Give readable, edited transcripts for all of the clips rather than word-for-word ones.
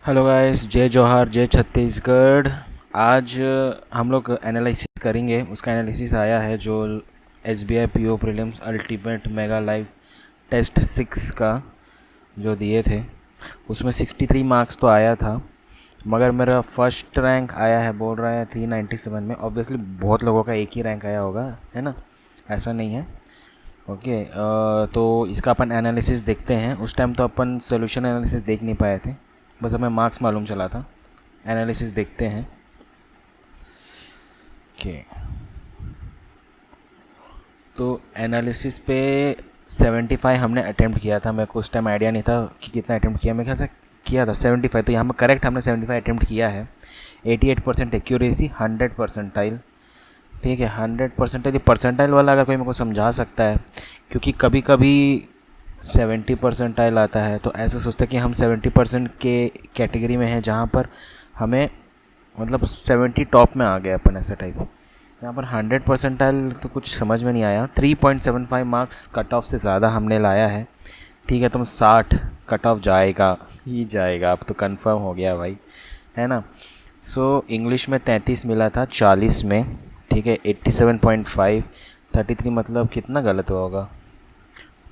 Hello guys, जय जौहर, जय छत्तीसगढ़। आज हम लोग एनालिसिस करेंगे। उसका एनालिसिस आया है जो S B I P O prelims ultimate mega live test 6 का जो दिए थे, उसमें 63 मार्क्स तो आया था, मगर मेरा फर्स्ट रैंक आया है, बोल रहा है 397 में। ऑब्वियसली बहुत लोगों का एक ही रैंक आया होगा, है ना? ऐसा नहीं है। ओके, तो इसका अपन एनालिसिस देखते हैं। उस टाइम तो अपन सोल्यूशन एनालिसिस देख नहीं पाए थे, बस हमें मार्क्स मालूम चला था। एनालिसिस देखते हैं। ओके, तो एनालिसिस पे 75 हमने अटेम्प्ट किया था। मेरे को उस टाइम आइडिया नहीं था कि कितना अटेम्प्ट किया, मेरे ख्याल से किया था 75। तो यहाँ पर करेक्ट हमने 75 अटेम्प्ट किया है। 88% एक्यूरेसी, 100 परसेंटाइल। ठीक है, 100 परसेंटाइल। ये परसेंटाइल वाला अगर कोई मेरे को समझा सकता है, क्योंकि कभी कभी 70 परसेंटाइल आता है, तो ऐसे सोचते हैं कि हम 70% के कैटेगरी में हैं, जहाँ पर हमें मतलब 70 टॉप में आ गए अपन, ऐसा टाइप। यहाँ पर 100 परसेंटाइल तो कुछ समझ में नहीं आया। 3.75 मार्क्स कट ऑफ से ज़्यादा हमने लाया है। ठीक है, तुम 60 कट ऑफ जाएगा ही जाएगा, अब तो कंफर्म हो गया भाई, है ना? सो इंग्लिश में 33 मिला था 40 में। ठीक है, 87.5। 33 मतलब कितना गलत हुआ होगा,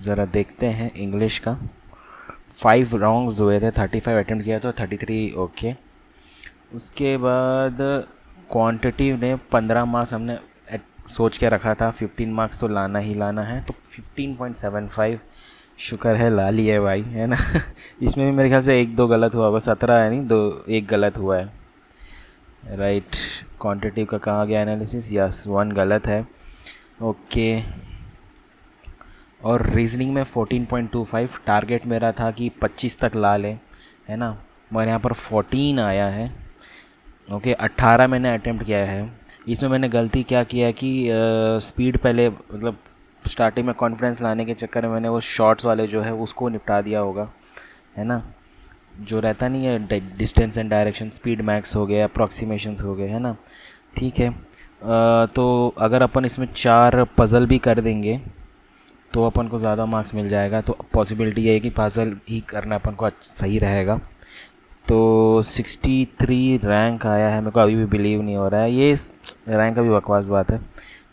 ज़रा देखते हैं इंग्लिश का। 5 रॉन्ग्स हुए थे, 35 अटेम्प्ट किया तो 33। ओके, उसके बाद क्वांटिटी ने 15 मार्क्स हमने सोच के रखा था। 15 मार्क्स तो लाना ही लाना है, तो 15.75। शुक्र है ला लिए भाई, है ना? इसमें भी मेरे ख्याल से एक दो गलत हुआ होगा। 17 है, नहीं दो, एक गलत हुआ है। राइट, क्वांटिटी का कहाँ गया एनालिसिस? यस, 1 गलत है। ओके, और रीजनिंग में 14.25। टारगेट मेरा था कि 25 तक ला लें, है ना? मगर यहाँ पर 14 आया है। ओके, 18 मैंने अटेम्प्ट किया है। इसमें मैंने गलती क्या किया कि स्पीड पहले, मतलब स्टार्टिंग में कॉन्फिडेंस लाने के चक्कर में मैंने वो शॉर्ट्स वाले जो है उसको निपटा दिया होगा, है ना? जो रहता नहीं है, distance and direction, speed max हो गए, अप्रॉक्सीमेशंस हो गए, है ना? ठीक है, तो अगर अपन इसमें 4 पज़ल भी कर देंगे तो अपन को ज़्यादा मार्क्स मिल जाएगा। तो पॉसिबिलिटी ये है कि पज़ल ही करना अपन को सही रहेगा। तो 63 रैंक आया है। मेरे को अभी भी बिलीव नहीं हो रहा है, ये रैंक अभी बकवास बात है।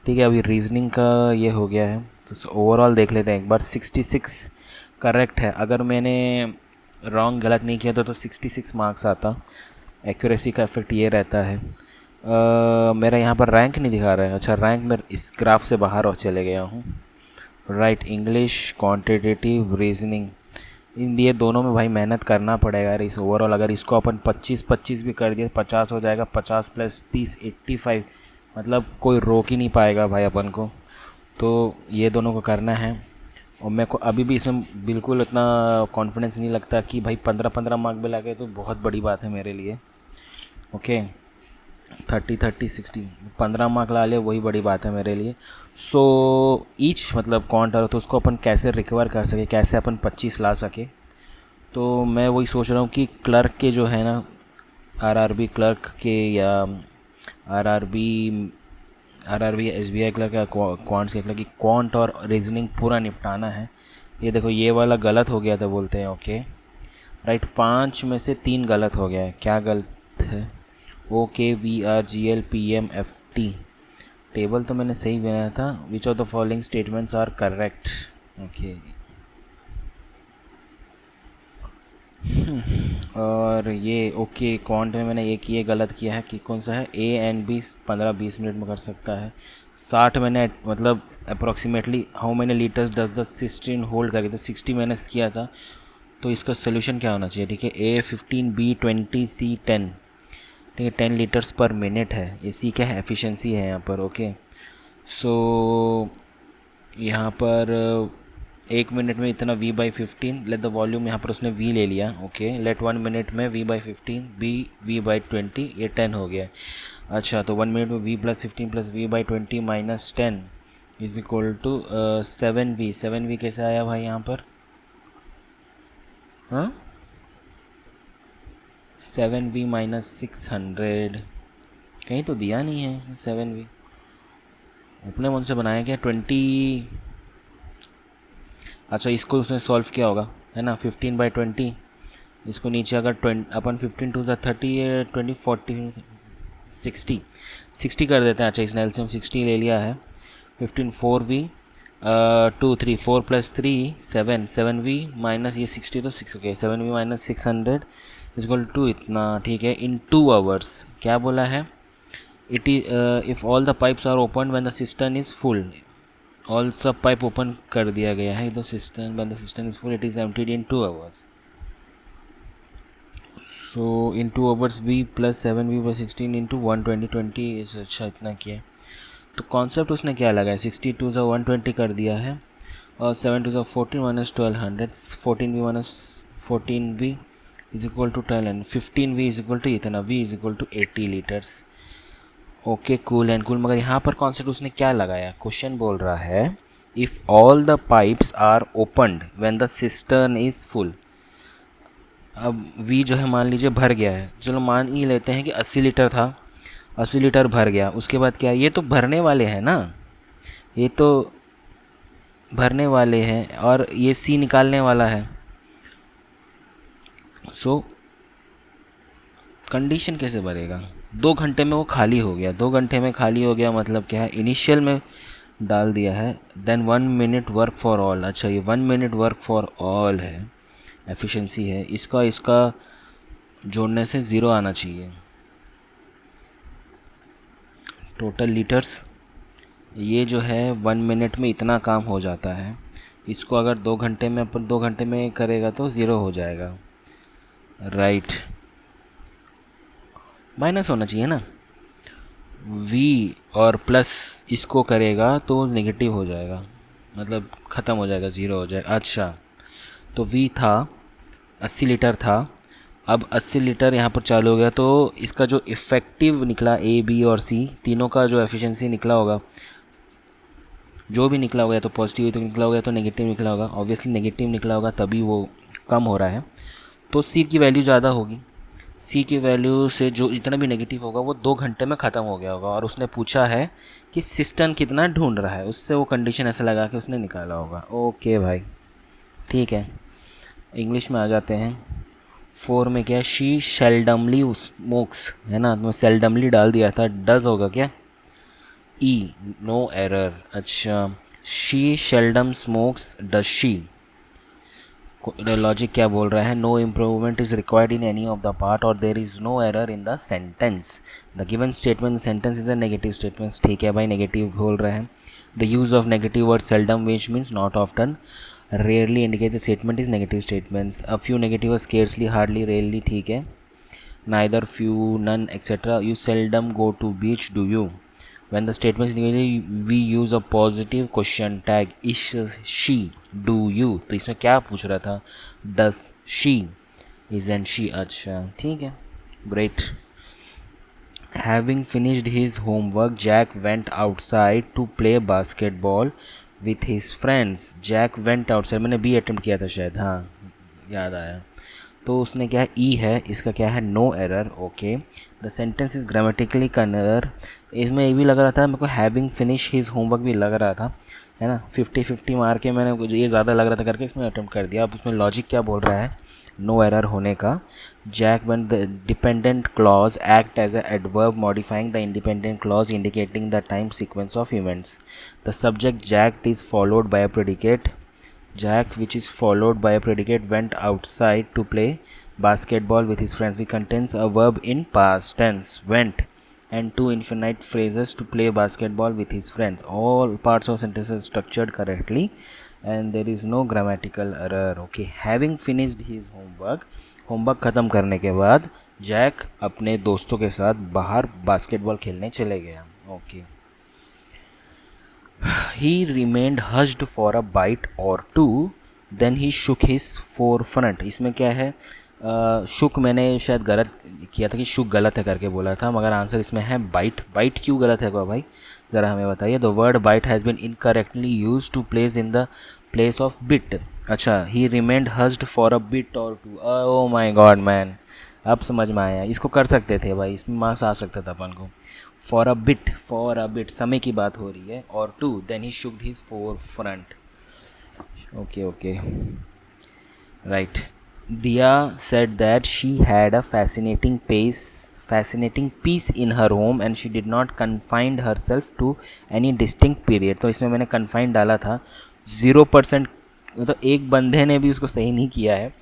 ठीक है, अभी रीजनिंग का ये हो गया है, तो ओवरऑल देख लेते हैं एक बार। 66 करेक्ट है। अगर मैंने रॉन्ग गलत नहीं किया तो 66 मार्क्स आता। एक्यूरेसी का इफेक्ट ये रहता है। मेरा यहाँ पर रैंक नहीं दिखा रहा है। अच्छा, रैंक मैं इस ग्राफ से बाहर और चले गया हूँ। राइट, इंग्लिश, क्वांटिटेटिव, रीजनिंग, इन ये दोनों में भाई मेहनत करना पड़ेगा यार। इस ओवरऑल अगर इसको अपन 25-25 भी कर दिए, 50 हो जाएगा। 50 + 30, 85। मतलब कोई रोक ही नहीं पाएगा भाई अपन को। तो ये दोनों को करना है। और मेरे को अभी भी इसमें बिल्कुल इतना कॉन्फिडेंस नहीं लगता कि भाई 15-15 मार्क भी लगे तो बहुत बड़ी बात है मेरे लिए। ओके, 30-30-60, 15 मार्क ला ले वही बड़ी बात है मेरे लिए। सो ईच मतलब काउंटर, तो उसको अपन कैसे रिकवर कर सके, कैसे अपन 25 ला सके। तो मैं वही सोच रहा हूँ कि क्लर्क के जो है ना, आरआरबी क्लर्क के, या आरआरबी आरआरबी एसबीआई क्लर्क या क्वांट्स के क्लर्क की क्वांट और रीजनिंग पूरा निपटाना है। ये देखो, ये वाला गलत हो गया था बोलते हैं। ओके, राइट, 5 में से 3 गलत हो गया है। क्या गलत है? OKVRGLPMFT टेबल तो मैंने सही बनाया था। Which of the following statements are correct? Okay, और ये ओके, क्वांट में मैंने एक ये गलत किया है कि कौन सा है, ए एंड बी 15-20 मिनट में कर सकता है। 60 मैंने मतलब approximately how many litres does the cistern hold करके, तो 60 मैंने किया था। तो इसका सोल्यूशन क्या होना चाहिए? ठीक है, ए 15, बी 20, सी 10। ठीक है, 10 लीटर्स पर मिनट है। ये सी क्या है? एफिशिएंसी है यहाँ पर। ओके, सो यहाँ पर 1 मिनट में इतना V/15। लेट द वॉल्यूम, यहाँ पर उसने V ले लिया। ओके, लेट 1 मिनट में V/15, B V/20, ये 10 हो गया। अच्छा, तो 1 मिनट में V+15 + V/20 - 10 = 7V। 7V कैसे आया भाई यहाँ पर? हाँ, 7V - 600 कहीं तो दिया नहीं है। 7V अपने मन से बनाया क्या? 20। अच्छा, इसको उसने सॉल्व किया होगा, है ना? 15/20 इसको नीचे अगर 20 अपन 15 टू ज़ा 30 20 40 60 60 कर देते हैं। अच्छा इसने एलसीएम 60 ले लिया है। 15 4v 2 3 4 प्लस 3 7 7v माइनस ये 60 तो 6 okay 7v minus 600 equal to इतना, ठीक है, इन 2 आवर्स। क्या बोला है? It is if all the pipes are open when the system is full, all सब पाइप ओपन कर दिया गया है, the system when the system is full it is emptied in 2 hours. So in 2 hours v plus 7v by 16 into 120 20 इस, अच्छा इतना किया। तो कॉन्सेप्ट उसने क्या लगाया? 62 ज़ा 120 कर दिया है और 7 टू ज़ा 14 minus 1200 14v minus 14v is equal to 1200 15v is equal to इतना, v is equal to 80 litres. Okay cool and cool. मगर यहाँ पर कॉन्सेप्ट उसने क्या लगाया? क्वेश्चन बोल रहा है if all the pipes are opened when the cistern is full. अब v जो है मान लीजिए भर गया है, चलो मान ही लेते हैं कि 80 लीटर था, 80 लीटर भर गया। उसके बाद क्या? ये तो भरने वाले हैं ना, ये तो भरने वाले हैं और ये c निकालने वाला है। सो कंडीशन कैसे भरेगा? 2 घंटे में वो खाली हो गया। 2 घंटे में खाली हो गया मतलब क्या है? इनिशियल में डाल दिया है। Then 1 minute work for all. अच्छा ये 1 मिनट वर्क फॉर ऑल है, एफिशिएंसी है। इसका जोड़ने से 0 आना चाहिए। टोटल लीटर्स ये जो है 1 मिनट में इतना काम हो जाता है। इसको अगर 2 घंटे में अपन 2 घंटे में करेगा तो 0 हो जाएगा, राइट। माइनस होना चाहिए ना, v और प्लस इसको करेगा तो नेगेटिव हो जाएगा, मतलब ख़त्म हो जाएगा, 0 हो जाएगा। अच्छा तो v था 80 लीटर था, अब 80 लीटर यहाँ पर चालू हो गया तो इसका जो इफ़ेक्टिव निकला a b और c तीनों का जो एफिशिएंसी निकला होगा, जो भी निकला होगा, या तो पॉजिटिव तो निकला होगा या तो नेगेटिव निकला होगा। ऑब्वियसली नेगेटिव निकला होगा तभी वो कम हो रहा है, तो c की वैल्यू ज़्यादा होगी। c की वैल्यू से जो इतना भी नेगेटिव होगा वो 2 घंटे में ख़त्म हो गया होगा। और उसने पूछा है कि सिस्टम कितना ढूंढ रहा है, उससे वो कंडीशन ऐसा लगा के उसने निकाला होगा। ओके भाई ठीक है, इंग्लिश में आ जाते हैं। 4 में क्या? शी सेल्डमली स्मोक्स है ना, तो सेल्डमली डाल दिया था, डज होगा क्या? E no error. अच्छा she seldom smokes does she. Logic क्या बोल रहा है? No improvement is required in any of the part और there is no error in the sentence. The given statement sentence is a negative statement. ठीक है भाई, negative बोल रहे हैं। The use of negative word seldom which means not often, rarely indicate the statement is negative statements. A few negative scarcely, hardly, rarely, ठीक है। Neither, few, none, etcetera. You seldom go to beach, do you? When the statement is negative, we use a positive question tag. Is she? Do you? तो इसमें क्या पूछ रहा था? Does she? Isn't she? अच्छा ठीक है, great. Having finished his homework, Jack went outside to play basketball with his friends. Jack went outside, मैंने भी अटेम्प्ट किया था शायद, हाँ याद आया। तो उसने क्या ई है, इसका क्या है? No error. Okay, the sentence is grammatically कन्वर। इसमें ये भी लग रहा था मेरे को, हैविंग फिनिश हिज होमवर्क भी लग रहा था, है ना। 50-50 मार के मैंने ये ज़्यादा लग रहा था करके इसमें अटेम्प्ट कर दिया। अब उसमें लॉजिक क्या बोल रहा है नो एरर होने का? Jack when the dependent clause act as a adverb modifying the independent clause indicating the time sequence of events. The subject Jack is followed by a predicate, Jack, which is followed by a predicate, went outside to play basketball with his friends. We contains a verb in past tense, went, and 2 infinite phrases to play basketball with his friends. All parts of sentence are structured correctly and there is no grammatical error. Okay, having finished his homework, homework ख़त्म करने के बाद Jack अपने दोस्तों के साथ बाहर basketball खेलने चले गया। Okay, he remained hushed for a bite or two, then he shook his forefront. इसमें क्या है? शुक मैंने शायद गलत किया था कि शुक गलत है करके बोला था, मगर आंसर इसमें है बाइट। बाइट क्यों गलत है भाई, ज़रा हमें बताइए। The word bite has been incorrectly use to place in the place of bit. अच्छा, he remained hushed for a bit और two. Oh my god man, अब समझ में आया। इसको कर सकते थे भाई, इसमें मार्क्स आ सकता था अपन को। फॉर अ बिट समय की बात हो रही है, और two then he shook his forefront. Okay right. दिया said that she had a fascinating peace in her home and she did not confine herself to any distinct period. तो इसमें मैंने confine डाला था 0%, मतलब एक बंदे ने भी उसको सही नहीं किया है.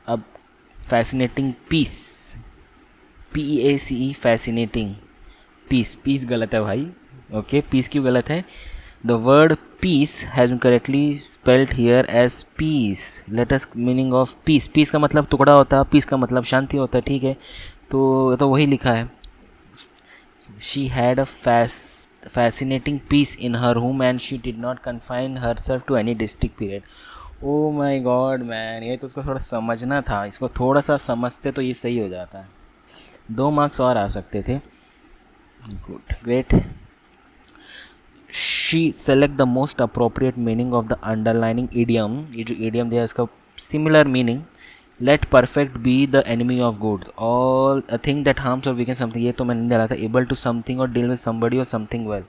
अब fascinating peace, PEACE, fascinating peace गलत है भाई. ओके, पीस क्यों गलत है? The word peace has been correctly spelled here as peace. Let us meaning of peace. Peace का मतलब टुकड़ा होता है, पीस का मतलब शांति होता है. ठीक है, तो वही लिखा है. She had a fascinating peace in her home and she did not confine herself to any distinct period. Oh my God man, ये तो उसको थोड़ा समझना था. इसको थोड़ा सा समझते तो ये सही हो जाता है. 2 मार्क्स और आ सकते थे. Good, great. She select the most appropriate meaning of the underlining idiom. ये जो इडियम दिया इसका similar meaning. Let perfect be the enemy of good. All a thing that harms और वीकन समथिंग, ये तो मैंने नहीं डाला था. एबल टू समथिंग और डील विद समबडी और something well.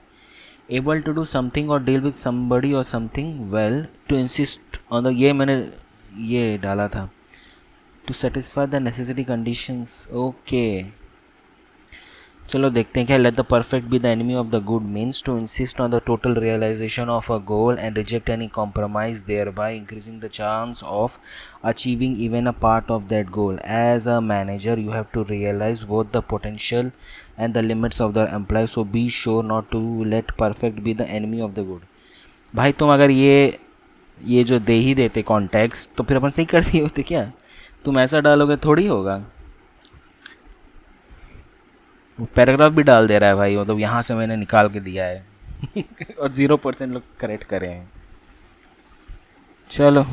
Able to do something और डील विद समबडी और something well. To insist on the, ये मैंने ये डाला था. To satisfy the necessary conditions. Okay, चलो देखते हैं क्या. Let the perfect be the enemy of the good means to insist on the total realisation of a goal and reject any compromise thereby increasing the chance of achieving even a part of that goal. As a manager you have to realise both the potential and the limits of the employ, so be sure not to let perfect be the enemy of the good. भाई तुम अगर ये जो दे ही देते context तो फिर अपन सही कर दिए होते क्या. तुम ऐसा डालोगे थोड़ी होगा. पैराग्राफ भी डाल दे रहा है भाई, मतलब यहाँ से मैंने निकाल के दिया है. और 0% लोग करेक्ट करे हैं. चलो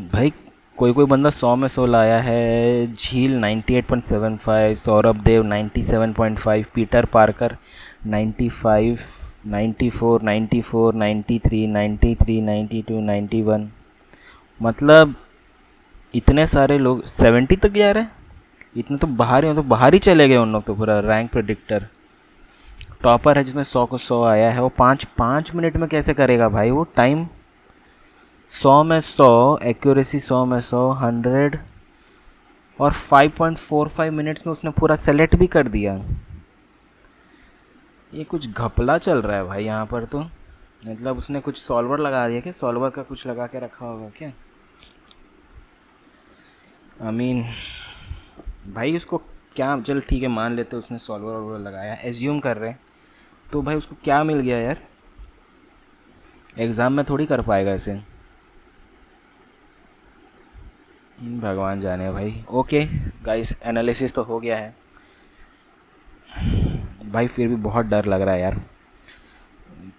भाई, कोई बंदा 100 में 100 लाया है. झील 98.75, सौरभ देव 97.5, पीटर पार्कर 95, 94, 94, 93, 93, 92, 91. मतलब इतने सारे लोग 70 तक जा रहे हैं. इतने तो बाहर ही, मतलब बाहर ही चले गए उन लोग तो. पूरा रैंक प्रेडिक्टर टॉपर है जिसमें 100 को 100 आया है. वो 5 मिनट में कैसे करेगा भाई वो टाइम. 100 में 100, एक्यूरेसी 100 में 100, 100 और 5.45 मिनट्स में उसने पूरा सेलेक्ट भी कर दिया. ये कुछ घपला चल रहा है भाई यहाँ पर तो. मतलब उसने कुछ सॉल्वर लगा दिया क्या, सॉल्वर का कुछ लगा के रखा होगा क्या. आई मीन भाई उसको क्या, चल ठीक है मान लेते उसने सॉल्वर और लगाया, एज्यूम कर रहे हैं. तो भाई उसको क्या मिल गया यार. एग्ज़ाम में थोड़ी कर पाएगा ऐसे. भगवान जाने भाई. ओके गाइस, एनालिसिस तो हो गया है भाई. फिर भी बहुत डर लग रहा है यार.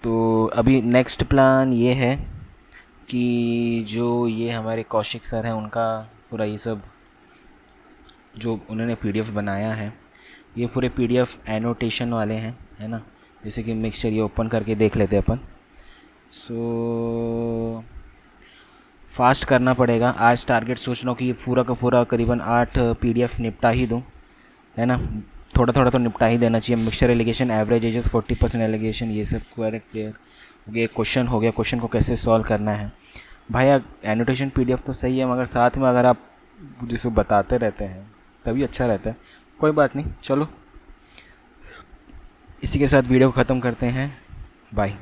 तो अभी नेक्स्ट प्लान ये है कि जो ये हमारे कौशिक सर हैं उनका पूरा ये सब जो उन्होंने PDF बनाया है, ये पूरे PDF एनोटेशन वाले हैं, है ना. जैसे कि मिक्सचर, ये ओपन करके देख लेते हैं अपन. सो फास्ट करना पड़ेगा. आज टारगेट सोच रहा हूँ कि ये पूरा का पूरा करीबन 8 PDF निपटा ही दूँ, है ना. थोड़ा थोड़ा तो निपटा ही देना चाहिए. Mixture alligation, average ages, 40% alligation, ये सब करेक्ट क्लियर. ये क्वेश्चन हो गया. क्वेश्चन को कैसे सॉल्व करना है भाई. एनोटेशन PDF तो सही है, मगर साथ में अगर आप जिसको बताते रहते हैं तभी अच्छा रहता है. कोई बात नहीं, चलो इसी के साथ वीडियो को ख़त्म करते हैं. बाय.